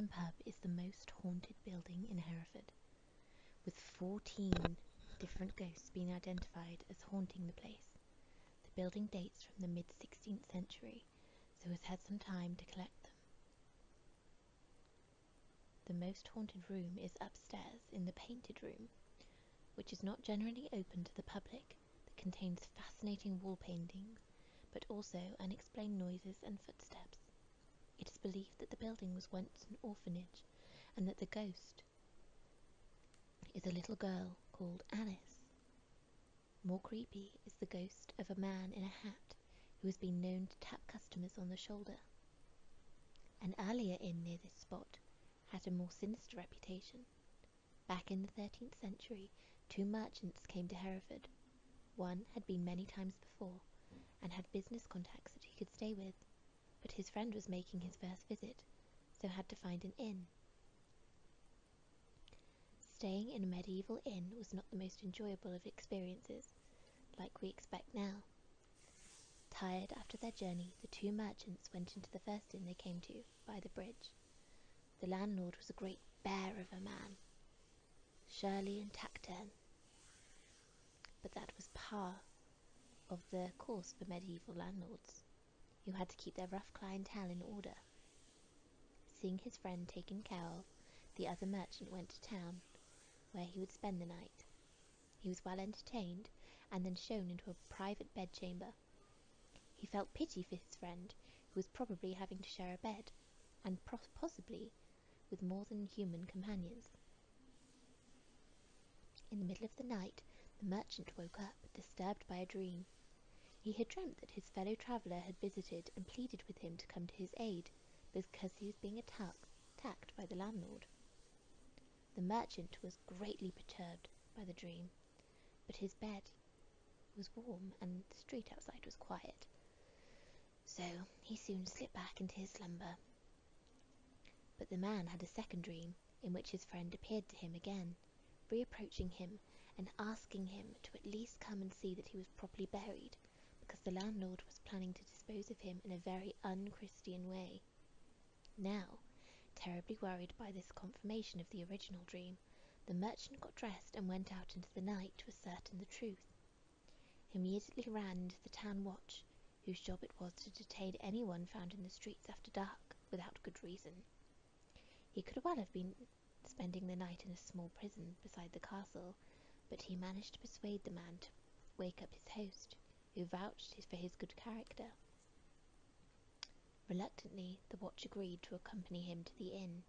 Inn pub is the most haunted building in Hereford, with 14 different ghosts being identified as haunting the place. The building dates from the mid-16th century, so has had some time to collect them. The most haunted room is upstairs in the painted room, which is not generally open to the public, that contains fascinating wall paintings, but also unexplained noises and footsteps. It is believed that the building was once an orphanage, and that the ghost is a little girl called Alice. More creepy is the ghost of a man in a hat who has been known to tap customers on the shoulder. An earlier inn near this spot had a more sinister reputation. Back in the 13th century, 2 merchants came to Hereford. One had been many times before, and had business contacts that he could stay with, but his friend was making his first visit, so had to find an inn. Staying in a medieval inn was not the most enjoyable of experiences, like we expect now. Tired after their journey, the 2 merchants went into the first inn they came to, by the bridge. The landlord was a great bear of a man, surly and taciturn, but that was par of the course for medieval landlords, who had to keep their rough clientele in order. Seeing his friend taken care of, the other merchant went to town, where he would spend the night. He was well entertained, and then shown into a private bedchamber. He felt pity for his friend, who was probably having to share a bed, and possibly with more than human companions. In the middle of the night, the merchant woke up, disturbed by a dream. He had dreamt that his fellow traveller had visited and pleaded with him to come to his aid, because he was being attacked by the landlord. The merchant was greatly perturbed by the dream, but his bed was warm and the street outside was quiet, so he soon slipped back into his slumber. But the man had a second dream, in which his friend appeared to him again, reapproaching him and asking him to at least come and see that he was properly buried, because the landlord was planning to dispose of him in a very unchristian way. Now, terribly worried by this confirmation of the original dream, the merchant got dressed and went out into the night to ascertain the truth. He immediately ran into the town watch, whose job it was to detain anyone found in the streets after dark without good reason. He could well have been spending the night in a small prison beside the castle, but he managed to persuade the man to wake up his host, who vouched for his good character. Reluctantly, the watch agreed to accompany him to the inn.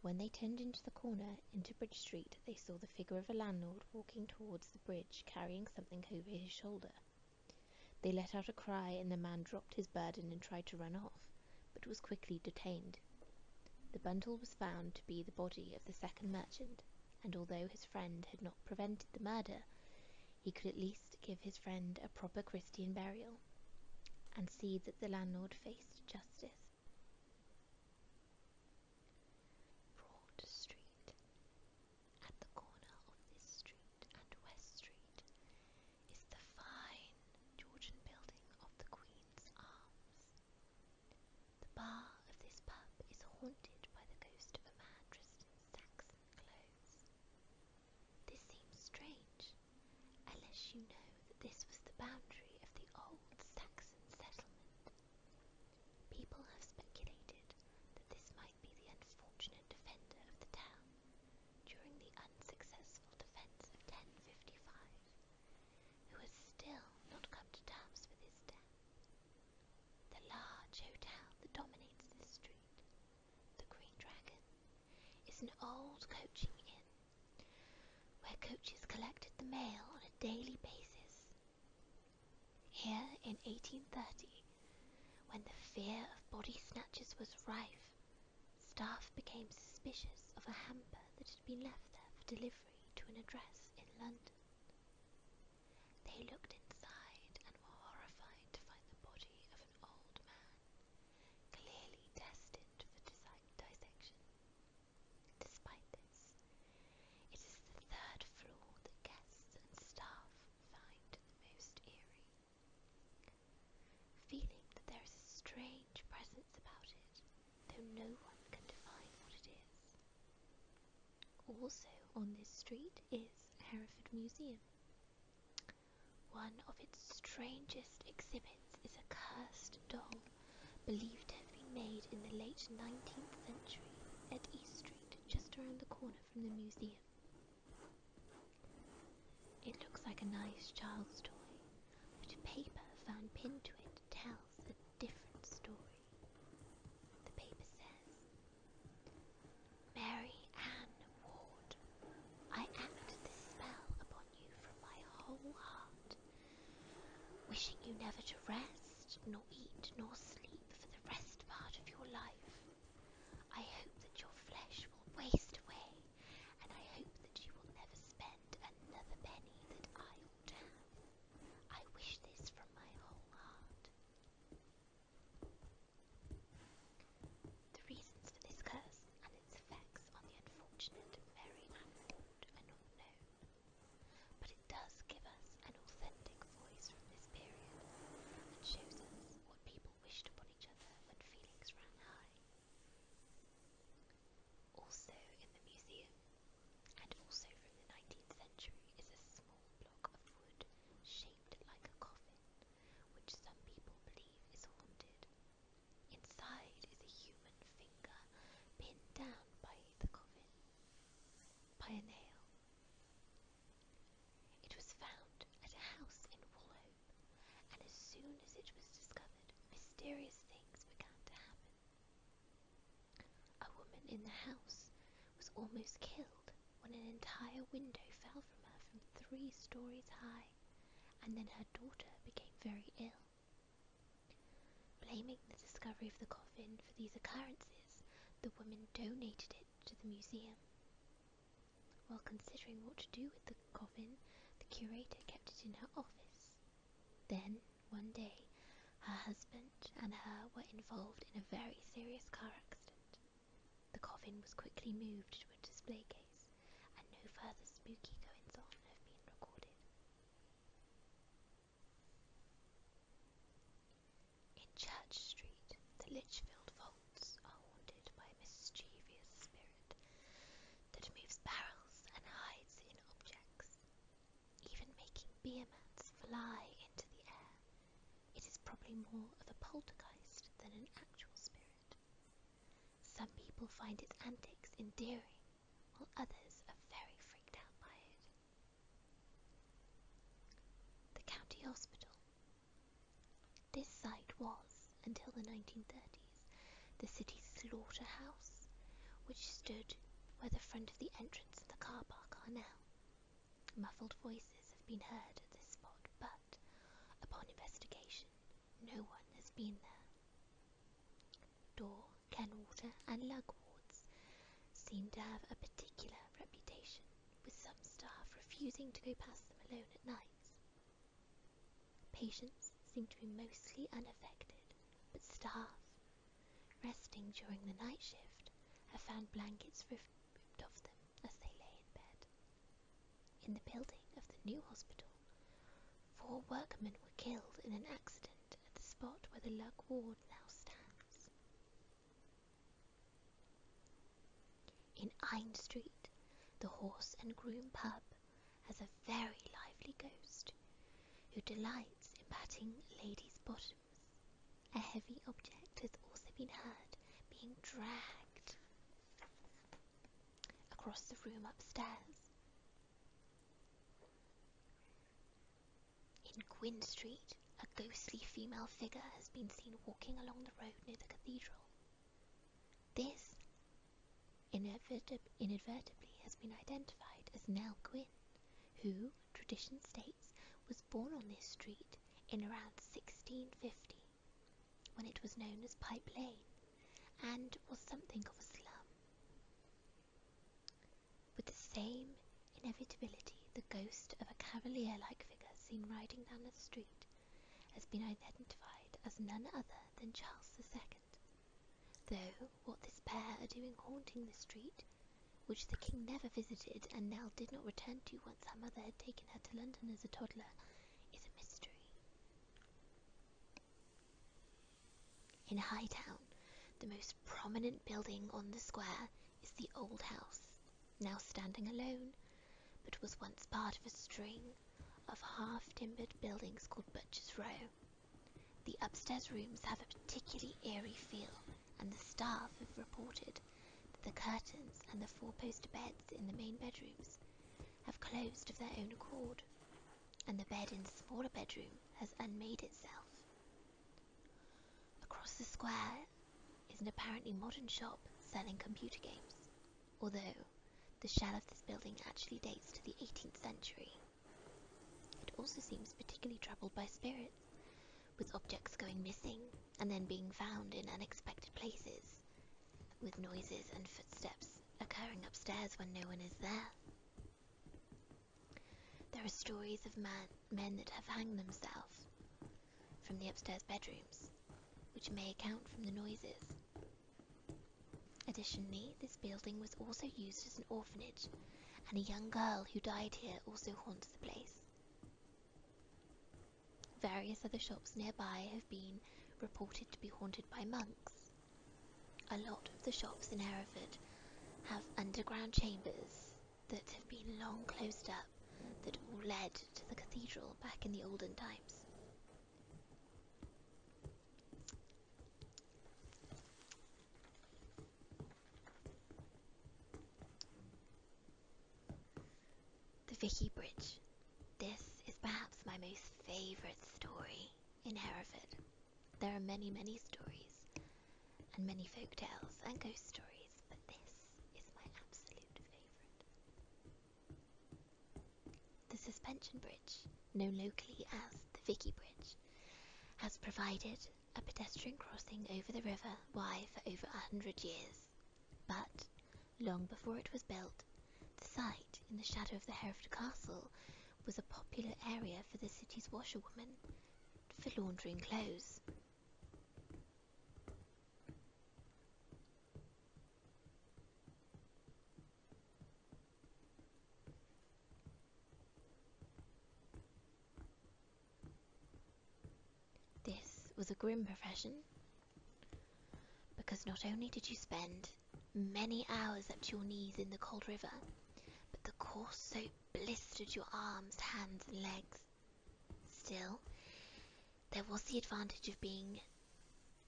When they turned into the corner into Bridge Street, they saw the figure of a landlord walking towards the bridge, carrying something over his shoulder. They let out a cry, and the man dropped his burden and tried to run off, but was quickly detained. The bundle was found to be the body of the second merchant, and although his friend had not prevented the murder, he could at least give his friend a proper Christian burial, and see that the landlord faced justice. Broad Street. At the corner of this street and West Street is the fine Georgian building of the Queen's Arms. The bar of this pub is haunted by the ghost of a man dressed in Saxon clothes. This seems strange, unless you know that this was the boundary of the old Saxon settlement. People have speculated that this might be the unfortunate defender of the town during the unsuccessful defence of 1055, who has still not come to terms with his death. The large hotel that dominates this street, the Green Dragon, is an old coaching inn, where coaches collected the mail on a daily basis. Here in 1830, when the fear of body snatchers was rife, staff became suspicious of a hamper that had been left there for delivery to an address in London. They looked inside and were horrified to find the body of an old man, clearly destined for dissection. Despite this, it is the 3rd floor that guests and staff find the most eerie. Feeling that there is a strange presence about it, though no one can define Also on this street is Hereford Museum. One of its strangest exhibits is a cursed doll believed to have been made in the late 19th century at East Street, just around the corner from the museum. It looks like a nice child's toy, but a paper found pinned to it tells a different story. The paper says, Mary Ann Ward, I act this spell upon you from my whole heart, wishing you never to rest, nor eat, nor sleep for the rest part of your life. I hope that your flesh will waste away, and I hope that you will never spend another penny that I ought to have. I wish this from my whole heart. The reasons for this curse and its effects on the unfortunate Mary Ann Ward are not known, but it does give us an authentic voice from this period and shows us what people wished upon each other when feelings ran high. Also in the museum, and also from the 19th century, is a small block of wood shaped like a coffin, which some people believe is haunted. Inside is a human finger pinned down by the coffin by a nail. It was found at a house in Woolhope, and as soon as it was discovered, mysterious things began to happen. A woman in the house was almost killed when an entire window fell from her from 3 stories high, and then her daughter became very ill. Blaming the discovery of the coffin for these occurrences, the woman donated it to the museum. While considering what to do with the coffin, the curator kept it in her office. Then, one day, her husband and her were involved in a very serious car accident. The coffin was quickly moved to a display case, and no further spooky goings-on have been recorded. In Church Street, the Lichfield vaults are haunted by a mischievous spirit that moves barrels and hides in objects, even making beer mats fly into the air. It is probably more of a poltergeist than an actual spirit. Some people find its antics endearing, while others are very freaked out by it. The County Hospital. This site was, until the 1930s, the city's slaughterhouse, which stood where the front of the entrance and the car park are now. Muffled voices have been heard at this spot, but, upon investigation, no one has been there. Door, Kenwater and Lug wards seem to have a particular reputation, with some staff refusing to go past them alone at nights. Patients seem to be mostly unaffected, but staff, resting during the night shift, have found blankets ripped off them as they lay in bed. In the building of the new hospital, 4 workmen were killed in an accident at the spot where the Lug ward now stands. In Ine Street, the Horse and Groom pub has a very lively ghost who delights in patting ladies' bottoms. A heavy object has also been heard being dragged across the room upstairs. In Gwyn Street, a ghostly female figure has been seen walking along the road near the cathedral. This inadvertently has been identified as Nell Gwyn, who, tradition states, was born on this street in around 1650, when it was known as Pipe Lane, and was something of a slum. With the same inevitability, the ghost of a cavalier-like figure seen riding down the street has been identified as none other than Charles II. Though what this pair are doing haunting the street, which the king never visited and Nell did not return to once her mother had taken her to London as a toddler, is a mystery. In Hightown, the most prominent building on the square is the Old House. now standing alone, but was once part of a string of half-timbered buildings called Butcher's Row. The upstairs rooms have a particularly eerie feel, and the staff have reported that the curtains and the four-poster beds in the main bedrooms have closed of their own accord, and the bed in the smaller bedroom has unmade itself. Across the square is an apparently modern shop selling computer games, although the shell of this building actually dates to the 18th century. It also seems particularly troubled by spirits, with objects going missing and then being found in unexpected places, with noises and footsteps occurring upstairs when no one is there. There are stories of men that have hanged themselves from the upstairs bedrooms, which may account from the noises. Additionally, this building was also used as an orphanage, and a young girl who died here also haunts the place. Various other shops nearby have been reported to be haunted by monks. A lot of the shops in Hereford have underground chambers that have been long closed up that all led to the cathedral back in the olden times. The Vicky Bridge. This is perhaps my most favourite story in Hereford. There are many, many stories, and many folk tales and ghost stories, but this is my absolute favourite. The suspension bridge, known locally as the Vicky Bridge, has provided a pedestrian crossing over the River Wye for over 100 years, but long before it was built, the site in the shadow of the Hereford Castle was a popular area for the city's washerwomen for laundering clothes. This was a grim profession, because not only did you spend many hours up to your knees in the cold river, but the coarse soap blistered your arms, hands and legs. Still, there was the advantage of being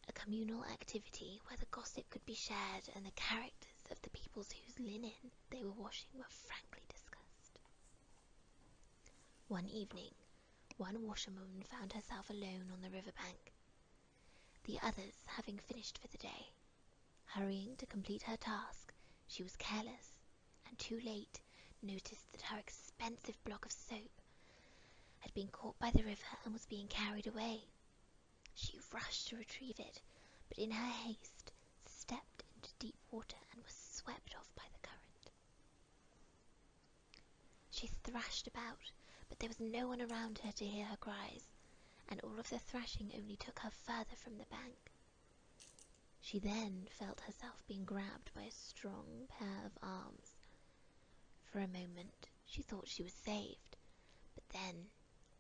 a communal activity where the gossip could be shared and the characters of the peoples whose linen they were washing were frankly discussed. One evening, one washerwoman found herself alone on the riverbank, the others having finished for the day. Hurrying to complete her task, she was careless, and too late noticed that her expensive block of soap had been caught by the river and was being carried away. She rushed to retrieve it, but in her haste stepped into deep water and was swept off by the current. She thrashed about, but there was no one around her to hear her cries, and all of the thrashing only took her further from the bank. She then felt herself being grabbed by a strong pair of arms. For a moment, she thought she was saved, but then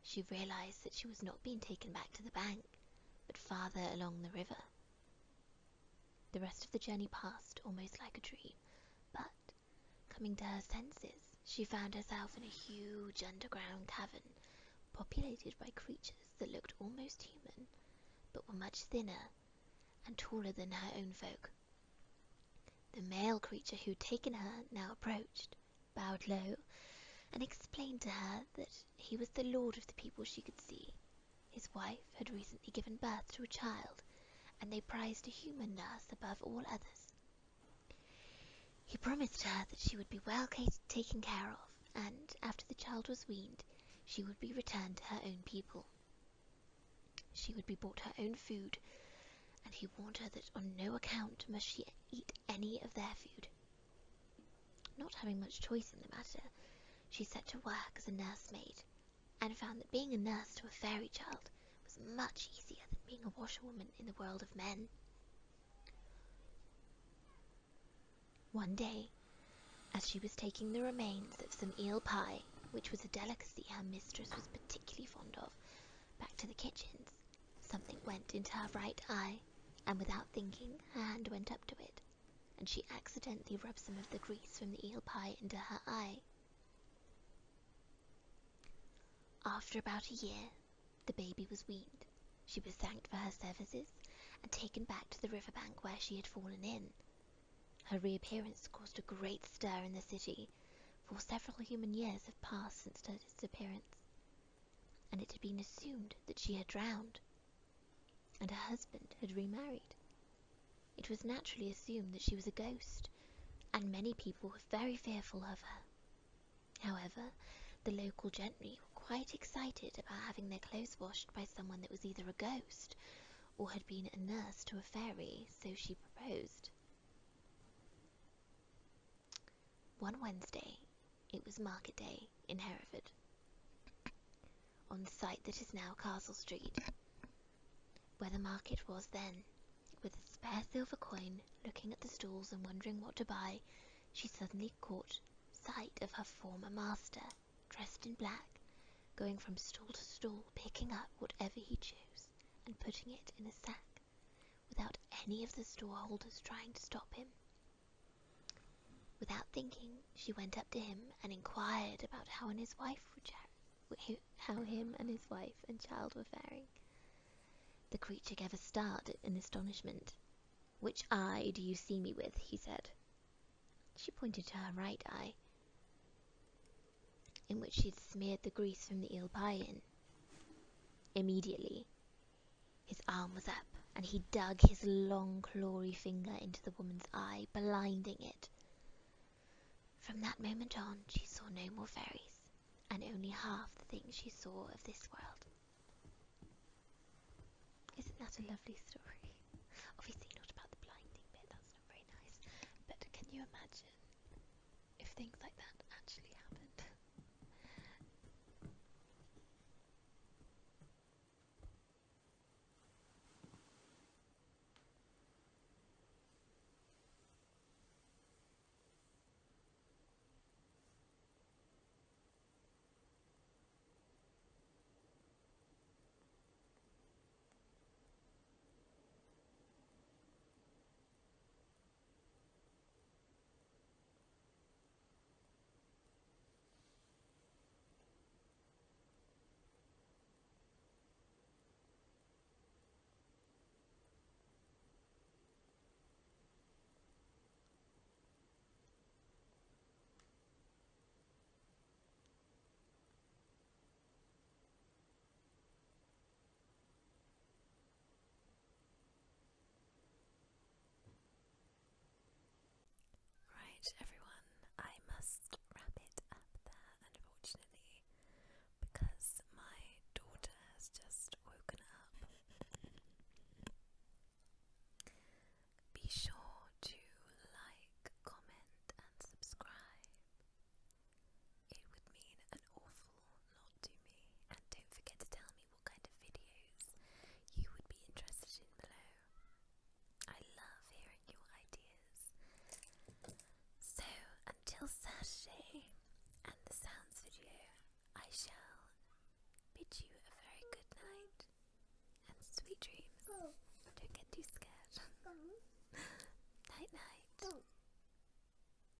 she realized that she was not being taken back to the bank, but farther along the river. The rest of the journey passed almost like a dream, but, coming to her senses, she found herself in a huge underground cavern, populated by creatures that looked almost human, but were much thinner and taller than her own folk. The male creature who'd taken her now approached, bowed low, and explained to her that he was the lord of the people she could see. His wife had recently given birth to a child, and they prized a human nurse above all others. He promised her that she would be well taken care of, and after the child was weaned, she would be returned to her own people. She would be brought her own food, and he warned her that on no account must she eat any of their food. Not having much choice in the matter, she set to work as a nursemaid, and found that being a nurse to a fairy child was much easier than being a washerwoman in the world of men. One day, as she was taking the remains of some eel pie, which was a delicacy her mistress was particularly fond of, back to the kitchens, something went into her right eye, and without thinking, her hand went up to it. and she accidentally rubbed some of the grease from the eel pie into her eye. After about a year, the baby was weaned. She was thanked for her services and taken back to the riverbank where she had fallen in. Her reappearance caused a great stir in the city, for several human years have passed since her disappearance, and it had been assumed that she had drowned, and her husband had remarried. It was naturally assumed that she was a ghost, and many people were very fearful of her. However, the local gentry were quite excited about having their clothes washed by someone that was either a ghost or had been a nurse to a fairy, so she proposed. One Wednesday, it was market day in Hereford, on the site that is now Castle Street, where the market was then. With a spare silver coin, looking at the stalls and wondering what to buy, she suddenly caught sight of her former master, dressed in black, going from stall to stall, picking up whatever he chose and putting it in a sack, without any of the storeholders trying to stop him. Without thinking, she went up to him and inquired about how him and his wife and child were faring. The creature gave a start in astonishment. "Which eye do you see me with?" he said. She pointed to her right eye, in which she had smeared the grease from the eel pie in. Immediately, his arm was up, and he dug his long clawy finger into the woman's eye, blinding it. From that moment on, she saw no more fairies, and only half the things she saw of this world. Isn't that a lovely story? Obviously not about the blinding bit, that's not very nice, but can you imagine if things like that actually happened? Right, everyone, I must wrap it up there, unfortunately, because my daughter has just woken up. Be sure to like, comment and subscribe. It would mean an awful lot to me, and don't forget to tell me what kind of videos you would be interested in below. I love hearing your ideas. So, until Saturday and the sounds video, I shall bid you a very good night and sweet dreams. Don't get too scared. Night night.